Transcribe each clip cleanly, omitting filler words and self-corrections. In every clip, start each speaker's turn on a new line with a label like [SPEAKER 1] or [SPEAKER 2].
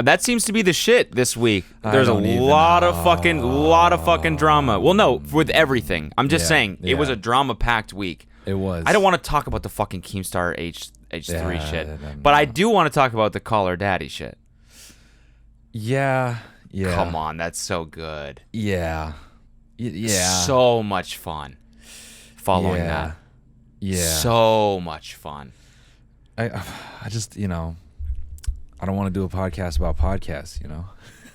[SPEAKER 1] That seems to be the shit this week. There's a lot of fucking drama. Well, no, with everything. I'm just saying it was a drama-packed week.
[SPEAKER 2] It was.
[SPEAKER 1] I don't want to talk about the fucking Keemstar H3 shit, but I do want to talk about the Call Her Daddy shit.
[SPEAKER 2] Yeah.
[SPEAKER 1] Come on, that's so good.
[SPEAKER 2] Yeah.
[SPEAKER 1] So much fun following that.
[SPEAKER 2] Yeah.
[SPEAKER 1] So much fun.
[SPEAKER 2] I just, I don't want to do a podcast about podcasts,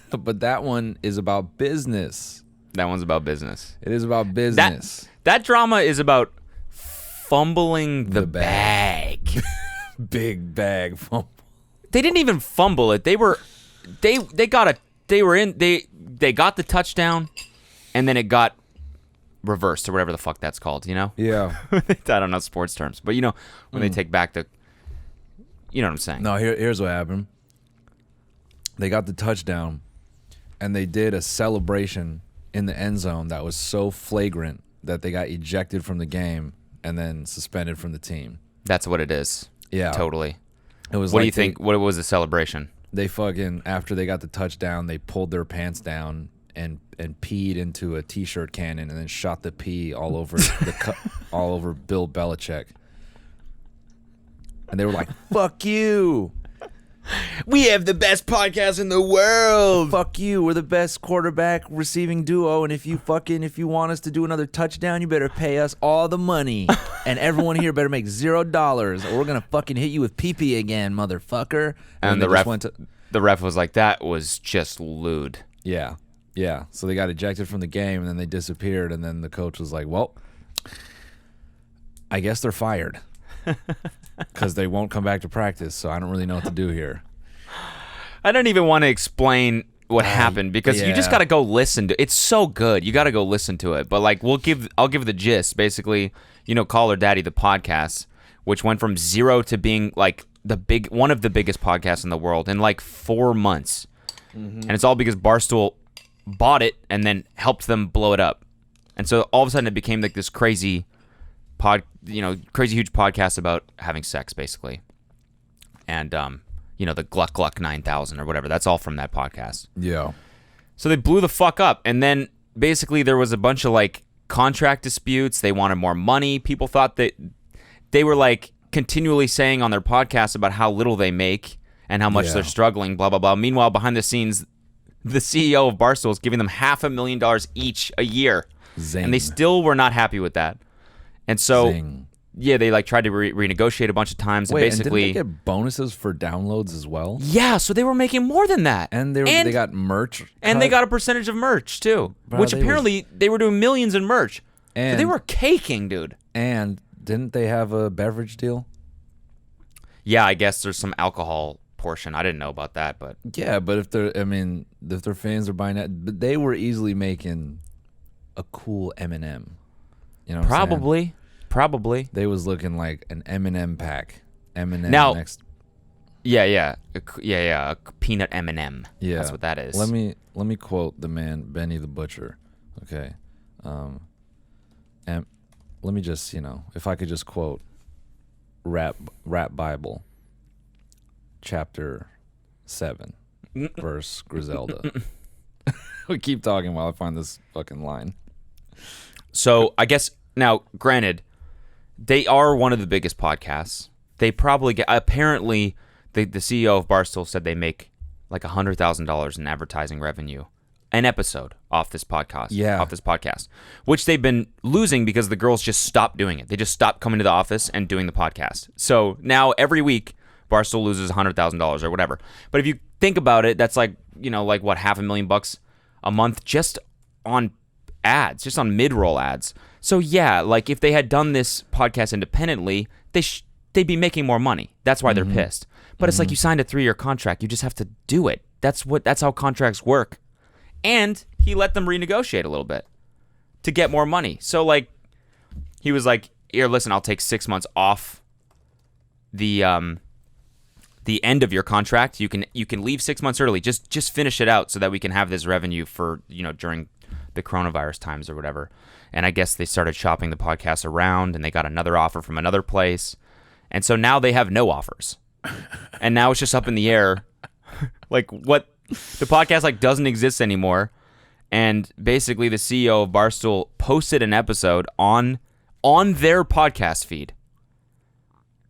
[SPEAKER 2] but that one is about business.
[SPEAKER 1] That one's about business.
[SPEAKER 2] It is about business.
[SPEAKER 1] That drama is about fumbling the bag.
[SPEAKER 2] Big bag fumble.
[SPEAKER 1] They didn't even fumble it. They got the touchdown, and then it got reversed or whatever the fuck that's called,
[SPEAKER 2] Yeah.
[SPEAKER 1] I don't know sports terms, but when they take back the, you know what I'm saying?
[SPEAKER 2] No, here's what happened. They got the touchdown, and they did a celebration in the end zone that was so flagrant that they got ejected from the game and then suspended from the team.
[SPEAKER 1] That's what it is.
[SPEAKER 2] Yeah.
[SPEAKER 1] Totally.
[SPEAKER 2] It was.
[SPEAKER 1] What do you think? What was the celebration?
[SPEAKER 2] They after they got the touchdown, they pulled their pants down and peed into a t-shirt cannon and then shot the pee all over all over Bill Belichick. And they were like, "Fuck you.
[SPEAKER 1] We have the best podcast in the world.
[SPEAKER 2] Fuck you. We're the best quarterback receiving duo. And if you want us to do another touchdown, you better pay us all the money. And everyone here better make $0 or we're going to fucking hit you with pee-pee again, motherfucker."
[SPEAKER 1] And the ref was like, that was just lewd.
[SPEAKER 2] Yeah. Yeah. So they got ejected from the game and then they disappeared. And then the coach was like, well, I guess they're fired. Because they won't come back to practice, so I don't really know what to do here.
[SPEAKER 1] I don't even want to explain what happened because you just got to go listen to it. It's so good. You got to go listen to it. But like I'll give the gist. Basically, Call Her Daddy, the podcast, which went from zero to being like one of the biggest podcasts in the world in like 4 months. Mm-hmm. And it's all because Barstool bought it and then helped them blow it up. And so all of a sudden it became like this crazy crazy huge podcast about having sex, basically. And, the Gluck Gluck 9000 or whatever. That's all from that podcast.
[SPEAKER 2] Yeah.
[SPEAKER 1] So they blew the fuck up. And then basically there was a bunch of like contract disputes. They wanted more money. People thought that they were like continually saying on their podcast about how little they make and how much they're struggling, blah, blah, blah. Meanwhile, behind the scenes, the CEO of Barstool is giving them $500,000 each a year.
[SPEAKER 2] Zing.
[SPEAKER 1] And they still were not happy with that. And so, they like tried to renegotiate a bunch of times.
[SPEAKER 2] Wait,
[SPEAKER 1] and basically,
[SPEAKER 2] and didn't they get bonuses for downloads as well?
[SPEAKER 1] Yeah, so they were making more than that.
[SPEAKER 2] And they got merch.
[SPEAKER 1] And they got a percentage of merch, too. Which apparently they were doing millions in merch. So they were caking, dude.
[SPEAKER 2] And didn't they have a beverage deal?
[SPEAKER 1] Yeah, I guess there's some alcohol portion. I didn't know about that, but...
[SPEAKER 2] Yeah, but if their fans are buying that... But they were easily making a cool M&M. You know what
[SPEAKER 1] Probably.
[SPEAKER 2] They was looking like an M&M pack. M&M
[SPEAKER 1] now,
[SPEAKER 2] next.
[SPEAKER 1] Yeah. A peanut M&M.
[SPEAKER 2] Yeah.
[SPEAKER 1] That's what that is.
[SPEAKER 2] Let me quote the man, Benny the Butcher. Okay. And let me just, if I could just quote Rap Bible, chapter 7, verse Griselda. We keep talking while I find this fucking line.
[SPEAKER 1] So I guess now, granted, they are one of the biggest podcasts. They probably get. Apparently, the CEO of Barstool said they make like $100,000 in advertising revenue an episode off this podcast.
[SPEAKER 2] Yeah,
[SPEAKER 1] off this podcast, which they've been losing because the girls just stopped doing it. They just stopped coming to the office and doing the podcast. So now every week, Barstool loses $100,000 or whatever. But if you think about it, that's like like what, $500,000 a month just on ads, just on mid-roll ads. So yeah, like if they had done this podcast independently, they'd be making more money. That's why they're pissed. But it's like you signed a 3-year contract. You just have to do it. That's how contracts work. And he let them renegotiate a little bit to get more money. So like he was like, "Here, listen, I'll take 6 months off the end of your contract. You can leave 6 months early. Just finish it out so that we can have this revenue for during the coronavirus times or whatever." And I guess they started shopping the podcast around and they got another offer from another place. And so now they have no offers. And now it's just up in the air like what the podcast like doesn't exist anymore. And basically the CEO of Barstool posted an episode on their podcast feed,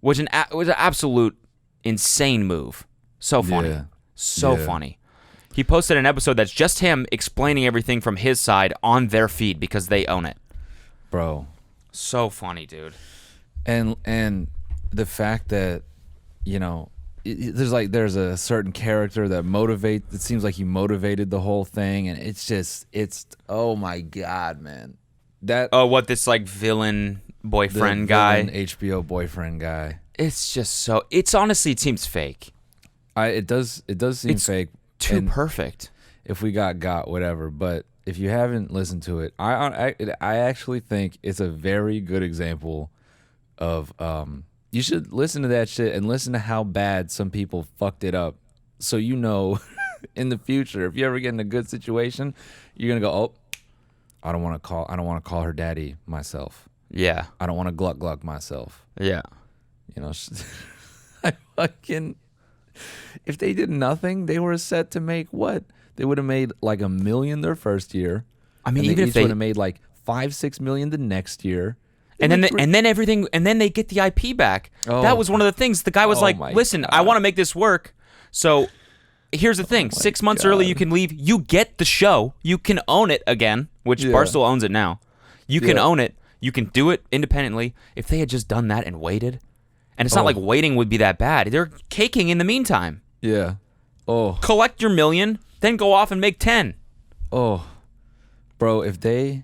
[SPEAKER 1] which was an absolute insane move. So funny.
[SPEAKER 2] Yeah.
[SPEAKER 1] So funny. He posted an episode that's just him explaining everything from his side on their feed because they own it.
[SPEAKER 2] Bro.
[SPEAKER 1] So funny, dude.
[SPEAKER 2] And the fact that, you know, there's a certain character that motivates. It seems like he motivated the whole thing, and it's oh my god, man.
[SPEAKER 1] What this like villain boyfriend guy,
[SPEAKER 2] HBO boyfriend guy.
[SPEAKER 1] It's just so. It's honestly, it seems fake.
[SPEAKER 2] It does seem fake.
[SPEAKER 1] Too perfect.
[SPEAKER 2] If we got whatever, but if you haven't listened to it, I actually think it's a very good example of you should listen to that shit and listen to how bad some people fucked it up, so you know in the future if you ever get in a good situation, you're gonna go, oh, I don't want to call her daddy myself.
[SPEAKER 1] Yeah.
[SPEAKER 2] I don't want to gluck myself.
[SPEAKER 1] Yeah.
[SPEAKER 2] You know, I fucking. If they did nothing, they were set to make what? They would have made like $1 million their first year.
[SPEAKER 1] I mean,
[SPEAKER 2] even
[SPEAKER 1] if they
[SPEAKER 2] would have made like $5-6 million the next year,
[SPEAKER 1] and then they get the IP back.
[SPEAKER 2] Oh.
[SPEAKER 1] That was one of the things. The guy was like, "Listen,
[SPEAKER 2] God.
[SPEAKER 1] I want to make this work. So here's the thing: 6 months early, you can leave. You get the show. You can own it again, which Barstool owns it now. You can own it. You can do it independently. If they had just done that and waited." And it's not like waiting would be that bad. They're caking in the meantime.
[SPEAKER 2] Yeah. Oh.
[SPEAKER 1] Collect your $1 million, then go off and make 10.
[SPEAKER 2] Oh. Bro, if they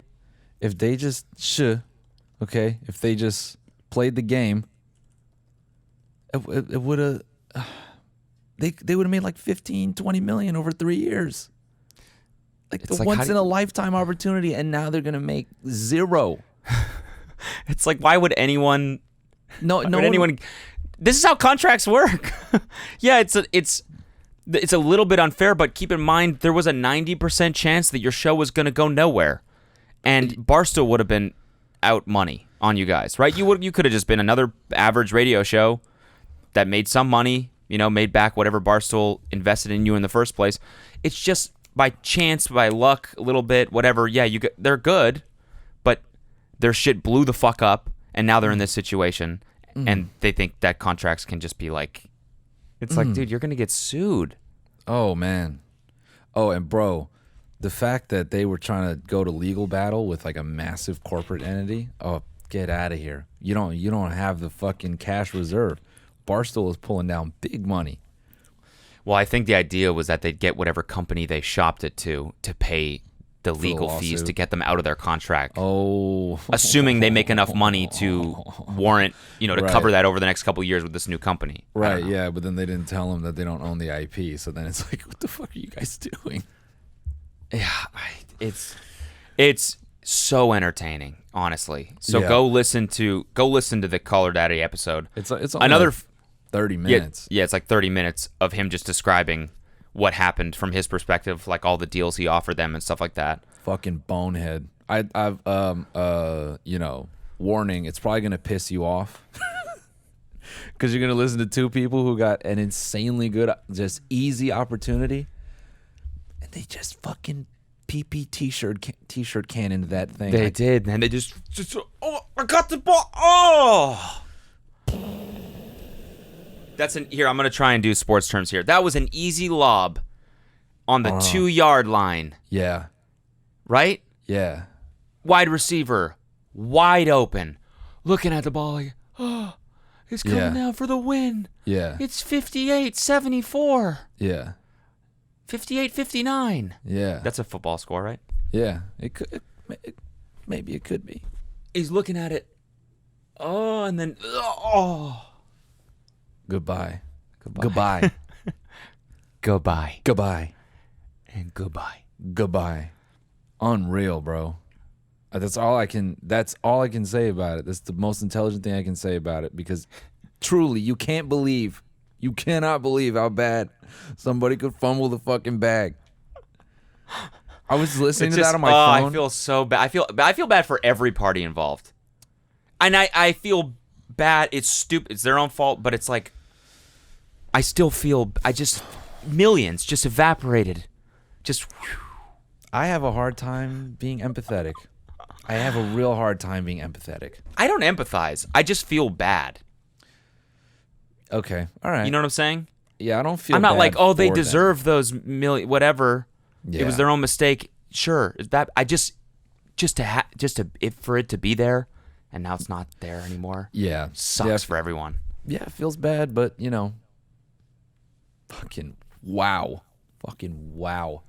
[SPEAKER 2] just if they just played the game, it would have they would have made like 15-20 million over 3 years. Like
[SPEAKER 1] it's
[SPEAKER 2] the
[SPEAKER 1] like,
[SPEAKER 2] once in a lifetime opportunity, and now they're going to make zero.
[SPEAKER 1] It's like, why would anyone anyone? This is how contracts work. Yeah, it's a little bit unfair, but keep in mind there was a 90% chance that your show was going to go nowhere, and Barstool would have been out money on you guys, right? You could have just been another average radio show that made some money, made back whatever Barstool invested in you in the first place. It's just by chance, by luck, a little bit, whatever. Yeah, they're good, but their shit blew the fuck up. And now they're in this situation, and they think that contracts can just be like, it's like, dude, you're going to get sued.
[SPEAKER 2] Oh, man. Oh, and bro, the fact that they were trying to go to legal battle with like a massive corporate entity, oh, get out of here. You don't have the fucking cash reserve. Barstool is pulling down big money.
[SPEAKER 1] Well, I think the idea was that they'd get whatever company they shopped it to pay the legal fees to get them out of their contract.
[SPEAKER 2] Oh.
[SPEAKER 1] Assuming they make enough money to warrant, to cover that over the next couple of years with this new company.
[SPEAKER 2] Right, yeah, but then they didn't tell them that they don't own the IP, so then it's like, what the fuck are you guys doing?
[SPEAKER 1] Yeah, it's so entertaining, honestly. So go listen to the Caller Daddy episode.
[SPEAKER 2] It's only
[SPEAKER 1] another
[SPEAKER 2] like 30 minutes.
[SPEAKER 1] Yeah, it's like 30 minutes of him just describing what happened from his perspective, like all the deals he offered them and stuff like that.
[SPEAKER 2] Fucking bonehead. I've warning, it's probably gonna piss you off. Because you're gonna listen to two people who got an insanely good, just easy opportunity, and they just fucking PP t-shirt can into that thing.
[SPEAKER 1] They did, man. They just oh, I got the ball. Oh. Here, I'm going to try and do sports terms here. That was an easy lob on the 2-yard line.
[SPEAKER 2] Yeah.
[SPEAKER 1] Right?
[SPEAKER 2] Yeah.
[SPEAKER 1] Wide receiver, wide open, looking at the ball like, it's coming out for the win.
[SPEAKER 2] Yeah.
[SPEAKER 1] It's 58-74.
[SPEAKER 2] Yeah.
[SPEAKER 1] 58-59.
[SPEAKER 2] Yeah.
[SPEAKER 1] That's a football score, right?
[SPEAKER 2] Yeah. Maybe it could be.
[SPEAKER 1] He's looking at it. Oh, and then,
[SPEAKER 2] Goodbye.
[SPEAKER 1] Goodbye. Goodbye.
[SPEAKER 2] Goodbye.
[SPEAKER 1] And goodbye.
[SPEAKER 2] Goodbye. Unreal, bro. That's all I can say about it. That's the most intelligent thing I can say about it, because truly you cannot believe how bad somebody could fumble the fucking bag. I was listening to that on my phone.
[SPEAKER 1] I feel so bad. I feel bad for every party involved. And I feel bad. It's stupid. It's their own fault, but it's like I still feel millions just evaporated. Just
[SPEAKER 2] I have a hard time being empathetic. I have a real hard time being empathetic.
[SPEAKER 1] I don't empathize. I just feel bad.
[SPEAKER 2] Okay, all right.
[SPEAKER 1] You know what I'm saying?
[SPEAKER 2] Yeah, I don't feel.
[SPEAKER 1] I'm not
[SPEAKER 2] bad
[SPEAKER 1] like, oh, they
[SPEAKER 2] for them.
[SPEAKER 1] deserve those million, whatever.
[SPEAKER 2] Yeah.
[SPEAKER 1] It was their own mistake. Sure, is that I just for it to be there, and now it's not there anymore.
[SPEAKER 2] Yeah,
[SPEAKER 1] Sucks for everyone.
[SPEAKER 2] Yeah, it feels bad, but fucking wow.